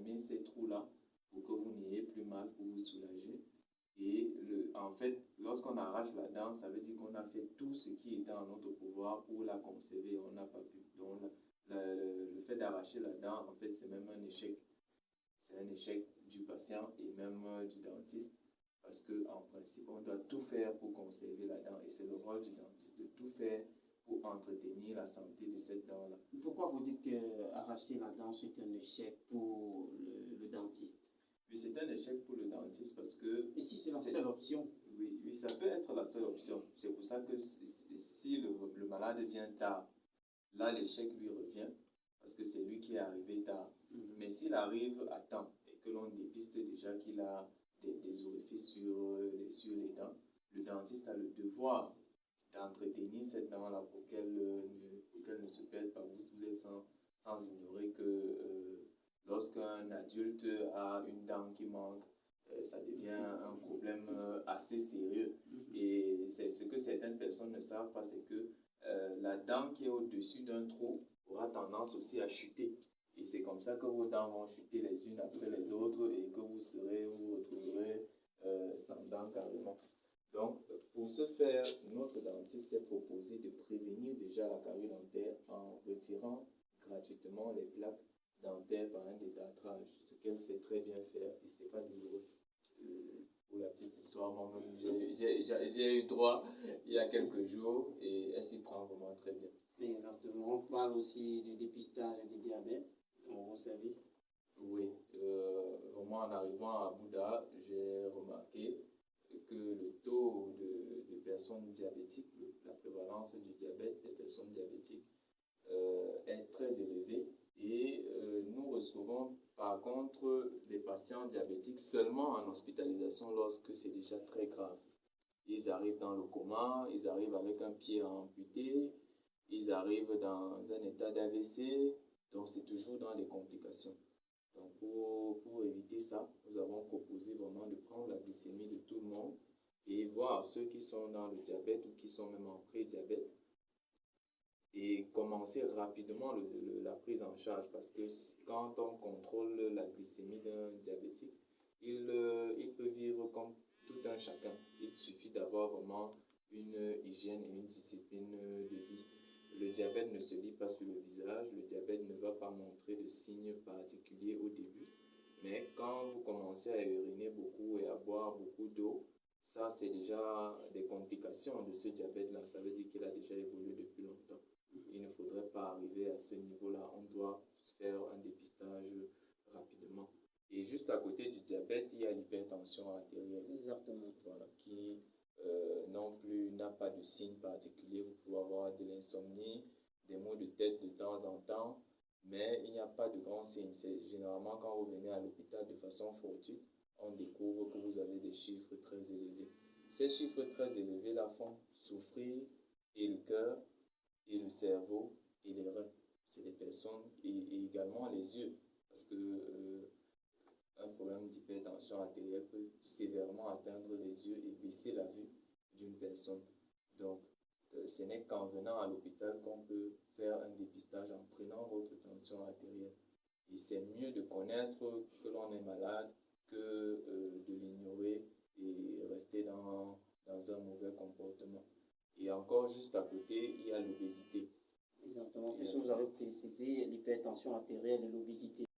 fermer ces trous-là pour que vous n'ayez plus mal, pour vous soulager. Et en fait, lorsqu'on arrache la dent, ça veut dire qu'on a fait tout ce qui était en notre pouvoir pour la conserver. On n'a pas pu. Donc, le fait d'arracher la dent, en fait, c'est même un échec. C'est un échec du patient et même du dentiste. Parce qu'en principe, on doit tout faire pour conserver la dent. Et c'est le rôle du dentiste de tout faire pour entretenir la santé de cette dent-là. Pourquoi vous dites qu'arracher la dent, c'est un échec pour le dentiste? Oui, c'est un échec pour le dentiste parce que... Et si c'est la seule option? Oui, ça peut être la seule option. C'est pour ça que si le malade vient tard, là, l'échec lui revient parce que c'est lui qui est arrivé tard. Mais s'il arrive à temps et que l'on dépiste déjà qu'il a des orifices sur les dents, le dentiste a le devoir d'entretenir cette dent-là pour qu'elle ne se perde pas. Vous êtes sans ignorer que lorsqu'un adulte a une dent qui manque, ça devient un problème assez sérieux. Et c'est ce que certaines personnes ne savent pas, c'est que la dent qui est au-dessus d'un trou aura tendance aussi à chuter. Et c'est comme ça que vos dents vont chuter les unes après les autres et que vous vous retrouverez sans dents carrément. Donc, pour ce faire, notre dentiste s'est proposé de prévenir déjà la carie dentaire en retirant gratuitement les plaques dentaires par un détartrage, ce qu'elle sait très bien faire et c'est pas douloureux. Pour la petite histoire, moi-même, j'ai eu droit il y a quelques jours et elle s'y prend vraiment très bien. Exactement. On parle aussi du dépistage du diabète dans vos services. Oui, vraiment en arrivant à Bouddha, j'ai remarqué que le taux de personnes diabétiques, la prévalence du diabète des personnes diabétiques est très élevée et nous recevons par contre les patients diabétiques seulement en hospitalisation lorsque c'est déjà très grave. Ils arrivent dans le coma, ils arrivent avec un pied amputé, ils arrivent dans un état d'AVC, donc c'est toujours dans les complications. Donc pour éviter ça, nous avons proposé vraiment de prendre la glycémie de tout le monde et voir ceux qui sont dans le diabète ou qui sont même en pré-diabète et commencer rapidement la prise en charge parce que quand on contrôle la glycémie d'un diabétique, il peut vivre comme tout un chacun. Il suffit d'avoir vraiment une hygiène et une discipline de vie. Le diabète ne se lit pas sur le visage, le diabète ne va pas montrer de signes particuliers au début. Mais quand vous commencez à uriner beaucoup et à boire beaucoup d'eau, ça c'est déjà des complications de ce diabète-là. Ça veut dire qu'il a déjà évolué depuis longtemps. Il ne faudrait pas arriver à ce niveau-là. On doit faire un dépistage rapidement. Et juste à côté du diabète, il y a l'hypertension artérielle. Exactement. Voilà, qui non plus n'a pas de signe particulier. Vous pouvez avoir de l'insomnie, des maux de tête de temps en temps, mais il n'y a pas de grands signes. C'est généralement quand vous venez à l'hôpital de façon fortuite, on découvre que vous avez des chiffres très élevés. Ces chiffres très élevés là font souffrir et le cœur, et le cerveau et les reins. C'est des personnes et également les yeux, parce que un problème d'hypertension artérielle peut sévèrement atteindre les yeux et baisser la vue d'une personne. Donc, ce n'est qu'en venant à l'hôpital qu'on peut faire un dépistage en prenant votre tension artérielle. Et c'est mieux de connaître que l'on est malade que de l'ignorer et rester dans un mauvais comportement. Et encore juste à côté, il y a l'obésité. Exactement. Puisque vous avez précisé l'hypertension artérielle et l'obésité.